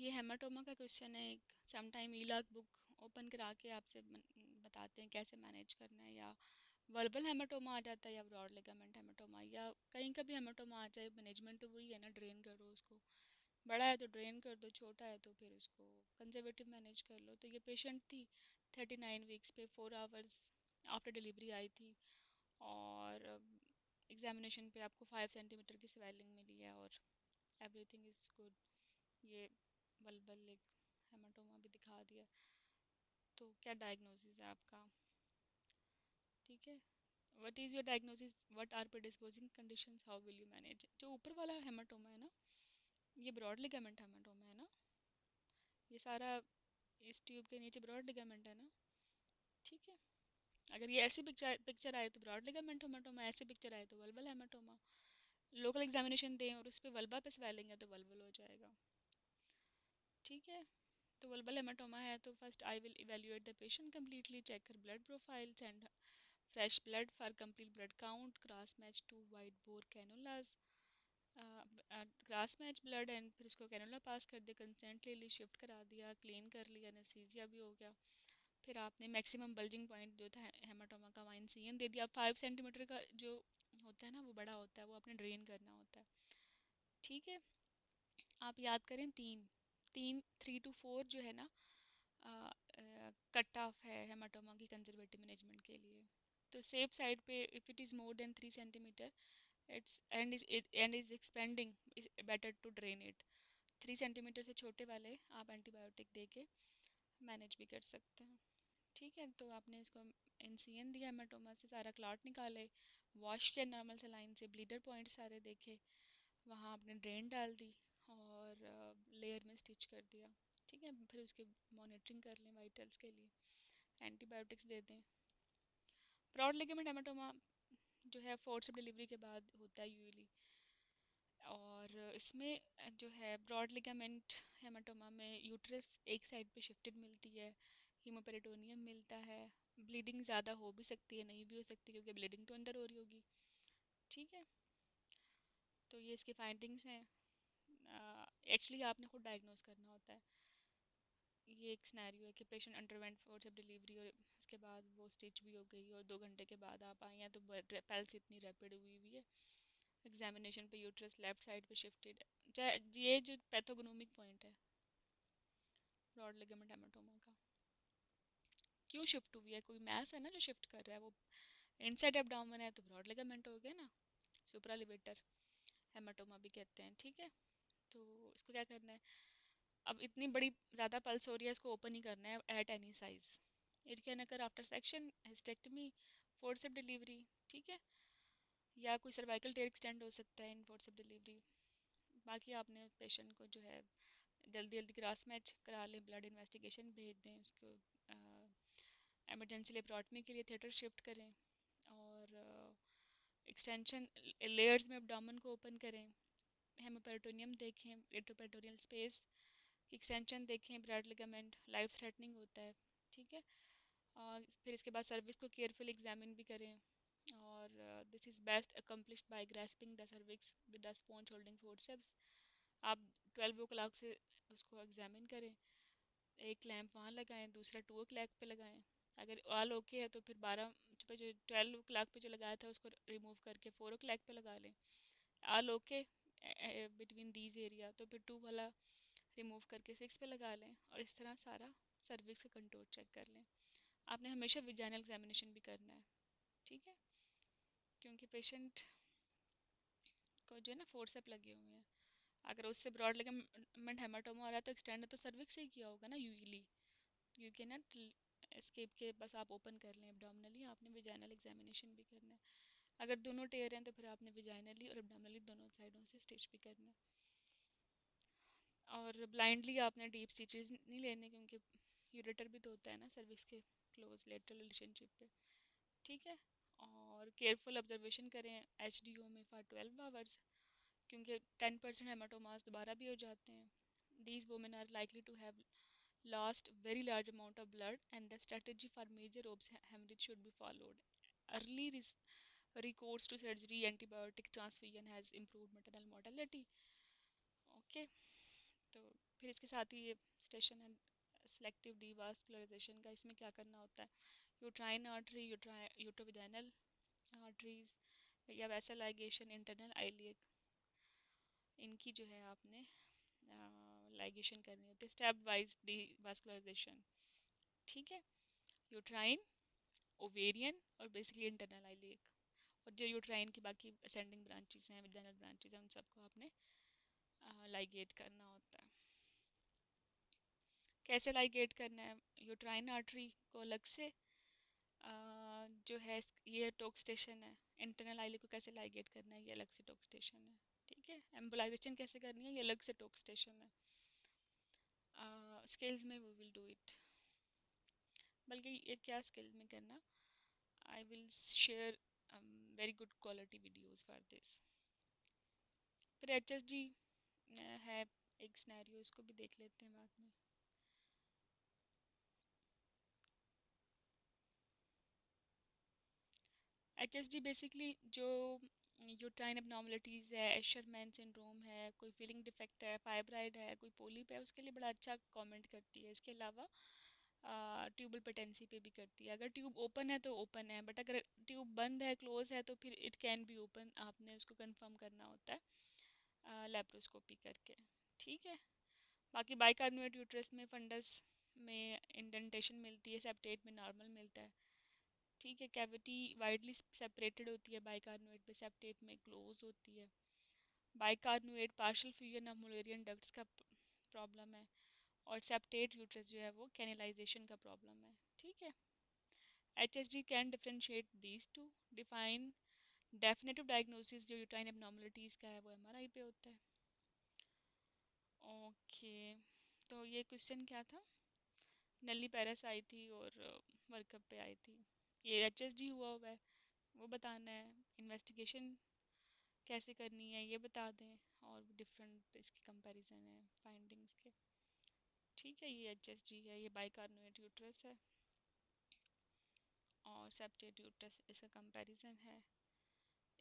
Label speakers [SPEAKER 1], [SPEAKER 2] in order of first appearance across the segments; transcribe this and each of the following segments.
[SPEAKER 1] ये हेमाटोमा का क्वेश्चन है एक। सम टाइम ईलाक बुक ओपन करा के आपसे बताते हैं कैसे मैनेज करना है, या वर्बल हेमाटोमा आ जाता है या ब्रॉड लिगामेंट हेमाटोमा, या कहीं का भी हेमाटोमा आ जाए। मैनेजमेंट तो वही है ना, ड्रेन कर दो उसको। बड़ा है तो ड्रेन कर दो, छोटा है तो फिर उसको कंजर्वेटिव मैनेज कर लो। तो ये पेशेंट थी 39 वीक्स पे, 4 आवर्स आफ्टर डिलीवरी आई थी, और एग्जामिनेशन पे आपको 5 सेंटीमीटर की स्वेलिंग मिली है और एवरीथिंग इज़ गुड। ये बल्बल एक हेमाटोमा भी दिखा दिया। तो क्या डायग्नोसिस है आपका? ठीक है। What is your diagnosis, what are predisposing conditions, how will you manage. जो ऊपर वाला हेमाटोमा है ना, ये ब्रॉड लिगामेंट हेमाटोमा है ना। ये सारा इस ट्यूब के नीचे ब्रॉड लिगामेंट है ना। ठीक है। अगर ये ऐसी पिक्चर पिक्चर आए तो ब्रॉड लिगामेंट हेमाटोमा, ऐसी पिक्चर आए तो वल्बल हेमाटोमा। लोकल एग्जामिनेशन दें और उस पर वल्बा पे स्वेलिंग है तो वल्बल हो जाएगा। ठीक है। तो वल्बल हेमाटोमा है तो first I will evaluate the patient completely, check her blood profile, send fresh blood for complete blood count, cross match two wide bore cannulas, cross match blood, and फिर उसको कैनुला पास कर दिया, कंसेंट ले ली, shift करा दिया, clean कर लिया, anaesthesia भी हो गया। फिर आपने मैक्सिमम बल्जिंग पॉइंट जो था हेमाटोमा का, वाइन सीएन दे दिया। अब 5 सेंटीमीटर का जो होता है ना, वो बड़ा होता है, वो आपने ड्रेन करना होता है। ठीक है। आप याद करें, तीन तीन 3 to 4 जो है ना, कट ऑफ है हेमाटोमा की कंजर्वेटिव मैनेजमेंट के लिए। तो सेफ साइड पे, if it is more than 3 centimetre, its and is expanding, is better to drain it. 3 centimetre से छोटे वाले आप एंटीबायोटिक दे के मैनेज भी कर सकते हैं। ठीक है। तो आपने इसको एनसीएन दिया, हेमाटोमा से सारा क्लॉट निकाले, वॉश किया नॉर्मल सलाइन से, ब्लीडर पॉइंट सारे देखे, वहाँ आपने ड्रेन डाल दी और लेयर में स्टिच कर दिया। ठीक है। फिर उसके मॉनिटरिंग कर लें वाइटल्स के लिए, एंटीबायोटिक्स दे दें। ब्रॉड लिगामेंट हेमाटोमा जो है फोर्स डिलीवरी के बाद होता है यूजुअली, और इसमें जो है ब्रॉड लिगामेंट हेमाटोमा में यूट्रस एक साइड पे शिफ्टेड मिलती है, हीमोपेरिटोनियम मिलता है, ब्लीडिंग ज़्यादा हो भी सकती है, नहीं भी हो सकती, क्योंकि ब्लीडिंग तो अंदर हो रही होगी। ठीक है। तो ये इसकी फाइंडिंग्स हैं। एक्चुअली आपने खुद डायग्नोस करना होता है। ये एक सिनेरियो है कि patient underwent force of delivery और उसके बाद वो स्टिच भी हो गई, और 2 घंटे के बाद आप आई हैं तो पल्स इतनी रैपिड हुई हुई है, एग्जामिनेशन पे यूट्रस लेफ्ट साइड पे शिफ्टेड है। ये जो पैथोगनोमिक पॉइंट है ब्रॉड लिगामेंट हेमाटोमा का, क्यों शिफ्ट हुई है, कोई मैस है ना जो शिफ्ट कर रहा है। वो इनसाइड एब्डोमेन है तो ब्रॉड लिगामेंट हो गया ना, सुप्रालिबेटर हेमाटोमा भी कहते हैं। ठीक है। तो इसको क्या करना है, अब इतनी बड़ी ज़्यादा पल्स हो रही है, इसको ओपन ही करना है at any size. It can occur after section, hysterectomy, forceps delivery. ठीक है। या कोई सर्वाइकल टेयर एक्सटेंड हो सकता है इन फोर्सेप डिलीवरी। बाकी आपने पेशेंट को जो है जल्दी जल्दी क्रॉस मैच करा लें, ब्लड इन्वेस्टिगेशन भेज दें उसको, एमरजेंसी लेप्रोटमी के लिए थिएटर शिफ्ट करें, और एक्सटेंशन लेयर्स में एब्डोमेन को ओपन करें, हेमोपेरिटोनियम देखें, रेट्रोपेरिटोनियल स्पेस की एक्सटेंशन देखें, ब्लड लिगामेंट लाइफ थ्रेटनिंग होता है। ठीक है। और फिर इसके बाद सर्विस को केयरफुल एग्जामिन भी करें, और this is best accomplished by grasping the cervix with the sponge holding forceps. आप 12 o'clock से उसको एग्जामिन करें, एक क्लैंप वहाँ लगाएं, दूसरा 2 o'clock पे लगाएं। अगर ऑल ओके है तो फिर 12 पे, जो 12 o'clock पे जो लगाया था उसको रिमूव करके 4 o'clock पे लगा लें। All okay between these area तो फिर 2 वाला रिमूव करके 6 पे लगा लें, और इस तरह सारा सर्विक्स का कंट्रोल चेक कर लें। आपने हमेशा विजाइनल एग्जामिनेशन भी करना है। ठीक है। क्योंकि पेशेंट को जो है ना फोर्सेप लगे हुए हैं, अगर उससे ब्रॉड लिगामेंट हेमाटोमा हो रहा है तो एक्सटेंड तो सर्विक्स से ही किया होगा ना usually. You can not escape के बस आप ओपन कर लें एब्डोमिनली, आपने विजाइनल एग्जामिनेशन भी करना है। अगर दोनों टेयर हैं तो फिर आपने विजाइनली और एब्डोमिनली दोनों साइडों से स्टिच भी करना है। और ब्लाइंडली आपने डीप स्टिचेस नहीं लेने, क्योंकि यूरेटर भी तो होता है ना सर्विक्स के क्लोज लेटरल रिलेशनशिप पे। ठीक है। और केयरफुल ऑब्जर्वेशन करें एचडीओ में फॉर 12 आवर्स, क्योंकि 10% हेमाटोमास दोबारा भी हो जाते हैं। These women are likely to have lost very large amount of blood, and the strategy for major OBS hemorrhage should be followed. Early recourse to surgery, antibiotic transfusion has improved maternal mortality. Okay. तो फिर इसके साथ ही ये station है selective डीवास्कुलराइजेशन का। इसमें क्या करना होता है, यूट्राइन आर्टरी, यूट्रोविजाइनल आर्टरीज या वैसा लाइगेशन, इंटरनल आइलियक, इनकी जो है आपने लाइगेशन करनी होती है, स्टेप वाइज डीवास्कुलराइजेशन। ठीक है, यूट्राइन, ओवेरियन और बेसिकली इंटरनल आइलियक, और जो यूट्राइन की बाकी असेंडिंग ब्रांचेस हैं, विजाइनल ब्रांचेस हैं, उन सबको आपने लाइगेट करना होता है। कैसे लाइगेट करना है, यूट्राइन आर्टरी को अलग से जो है ये टोक स्टेशन है, इंटरनल आइलियक को कैसे लाइगेट करना है ये अलग से टोक स्टेशन है। ठीक है, एम्बोलाइजेशन कैसे करनी है ये अलग से टोक स्टेशन है। स्किल्स में वी विल डू इट, बल्कि ये क्या स्किल में करना, I will share very good quality videos for this. फिर HSG है एक सिनेरियो, इसको भी देख लेते हैं बाद में। HSG बेसिकली जो यूट्राइन एबनॉर्मलिटीज़ है, एशरमैन सिंड्रोम है, कोई फीलिंग डिफेक्ट है, फाइब्राइड है, कोई पोलिप है, उसके लिए बड़ा अच्छा कमेंट करती है। इसके अलावा ट्यूबल पेटेंसी पे भी करती है। अगर ट्यूब ओपन है तो ओपन है, बट अगर ट्यूब बंद है, क्लोज है, तो फिर इट कैन बी ओपन, आपने उसको कंफर्म करना होता है लेप्रोस्कोपी करके। ठीक है, बाकी बाइकार्बोनेट यूट्रस में फंडस में इंडेंटेशन मिलती है, सेप्टेट में नॉर्मल मिलता है। ठीक है, कैविटी वाइडली सेपरेटेड होती है बाइकार्बोनेट पे, सेप्टेट में क्लोज होती है। Bicarbonate partial fusion of Mullerian ducts का प्रॉब्लम है, और सेप्टेट यूट्रस जो है वो कैनलाइजेशन का प्रॉब्लम है। ठीक है, HSG can differentiate these two, define definitive diagnosis जो यूट्राइन एबनॉर्मलिटीज़ का है वो MRI पे होता है। ओके, तो ये क्वेश्चन क्या था, नली पैरस आई थी और वर्कअप पे आई थी, ये HSG हुआ हुआ है वो बताना है, इन्वेस्टिगेशन कैसे करनी है ये बता दें, और डिफरेंट इसके कंपैरिजन है फाइंडिंग्स के। ठीक है, ये HSG है, ये बाइकार्बोनेट यूट्रस है, और सेप्टेट यूट्रस इसका कंपैरिजन है।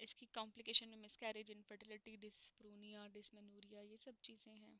[SPEAKER 1] इसकी कॉम्प्लिकेशन में मिसकैरेज, इनफर्टिलिटी, डिस्प्रूनिया, डिसमेनोरिया, ये सब चीज़ें हैं।